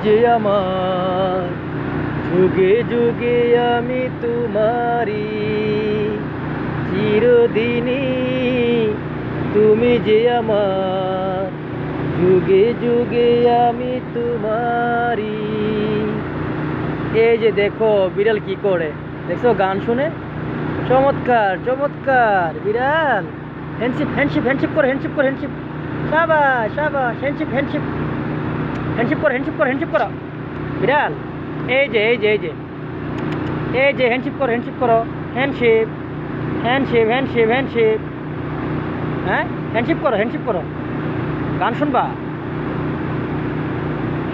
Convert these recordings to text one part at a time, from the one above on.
যে আমার, যুগে যুগে আমি তোমারি, চিরদিনই তুমি যে আমার, যুগে যুগে আমি তোমারি। এই যে দেখো বিড়াল কি করে, দেখছো গান শুনে? চমৎকার চমৎকার বিড়াল। হ্যান্ডশিপ হ্যান্ডশিপ হ্যান্ডশিপ করো, হ্যান্ডশিপ করো, হ্যান্ডশিপ। সাবাস সাবাস, হ্যান্ডশিপ হ্যান্ডশিপ হ্যান্ডশিপ করো, হ্যান্ডশিপ করো, হ্যান্ডশিপ করো বিড়াল। এই যে এই যে এই যে এই যে হ্যান্ডশিপ করো, হ্যান্ডশিপ করো, হ্যান্ডশিপ হ্যান্ডশিপ হ্যান্ডশিপ হ্যান্ডশিপ। হ্যাঁ, হ্যান্ডশিপ করো, হ্যান্ডশিপ করো। গান শুনবা?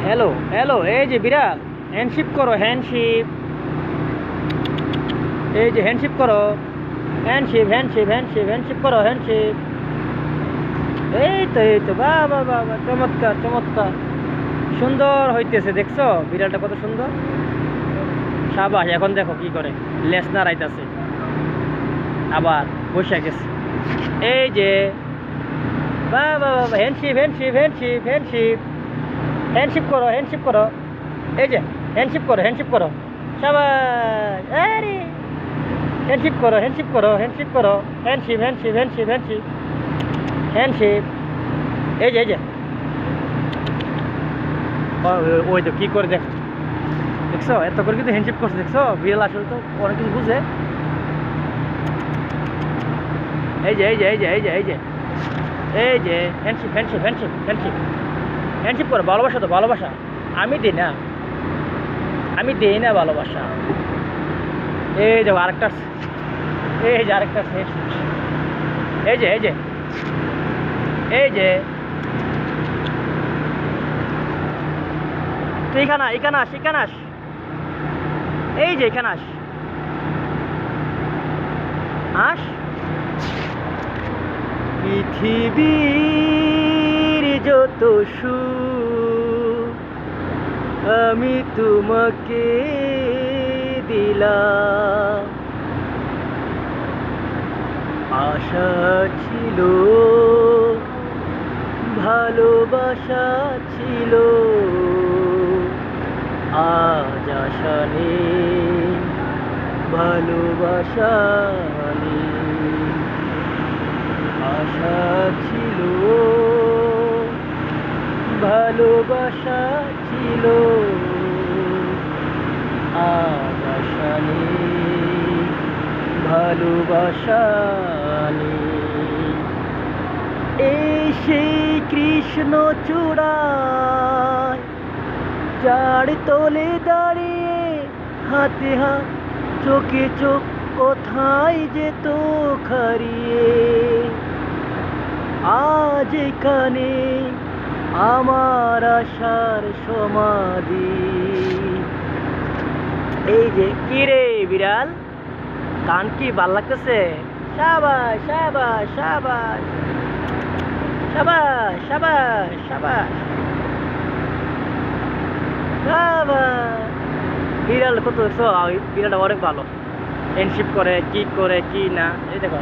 হ্যালো হ্যালো, এই যে বিড়াল, হ্যান্ডশিপ করো, হ্যান্ডশিপ। এই যে হ্যান্ডশিপ করো, হ্যান্ডশিপ হ্যান্ডশিপ হ্যান্ডশিপ হ্যান্ডশিপ করো, হ্যান্ডশিপ। এই তো বাহ বাহ বাহ বাহ, চমৎকার চমৎকার, সুন্দর হইতেছে। দেখছো বিড়ালটা কত সুন্দর? সাবাস। এখন দেখো কি করে, লেস নাড়াইতেছে, আবার বসে গেছে। এই যে বাহ বাহ বাহ, হ্যান্ডশিপ হ্যান্ডশিপ হ্যান্ডশিপ হ্যান্ডশিপ হ্যান্ডশিপ করো, হ্যান্ডশিপ করো। এই যে হ্যান্ডশিপ করো, হ্যান্ডশিপ করো। সাবাস। আরে হ্যান্ডশিপ করো, হ্যান্ডশিপ করো, হ্যান্ডশিপ করো। হ্যান্ডশিপ হ্যান্ডশিপ হ্যান্ডশিপ হ্যান্ডশিপ হ্যান্ডশিপ। এই যে এই যে ওই তো কি করে দেখ, দেখছো এত করে কিন্তু হ্যান্ডশিপ করছে। দেখছো বিড়াল আসলে তো অনেক কিছু বুঝে। এই যে এই যে এই যে এই যে এই যে এই যে হ্যান্ডশিপ হ্যান্ডশিপ হ্যান্ডশিপ হ্যান্ডশিপ হ্যান্ডশিপ করো। ভালোবাসা তো ভালোবাসা, আমি দিই না, আমি দিই না ভালোবাসা। এই যে আরেকটা, এই যে আরেকটা, এই যে এই যে এই যে তুই এখানে এখানে আস, এখানে আস। এই যে এখানে আস, আস। পৃথিবীর যত সুখ আমি তোমাকে দিলাম, আশা ছিল, ভালোবাসা ছিল, আজ আশা নেই, ভালোবাসা নেই। আশা ছিল, ভালোবাসা ছিল, আজ আশা নেই, ভালোবাসা নেই। এই সেই কৃষ্ণ চূড়ায়, যার তলে দাঁড়িয়ে হাতে হাত, চোখে চোখ, কোথায় যেত হারিয়ে, আজ এখানে আমার আশার সমাধি। এই যে কি রে বিড়াল, গান কি ভাল লাগতেছে? সাবাস সাবাস সাবাস সাবাস সাবাস সাবাস বাবা। বিড়াল কত দেখছো, বিড়ালটা অনেক ভালো, ফ্রেন্ডশিপ করে কি না। এই দেখো,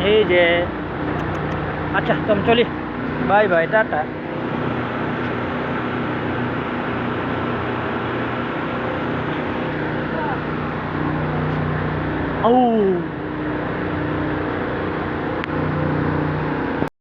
এই যে। আচ্ছা তুমি চলি, বাই বাই, টাটা। ও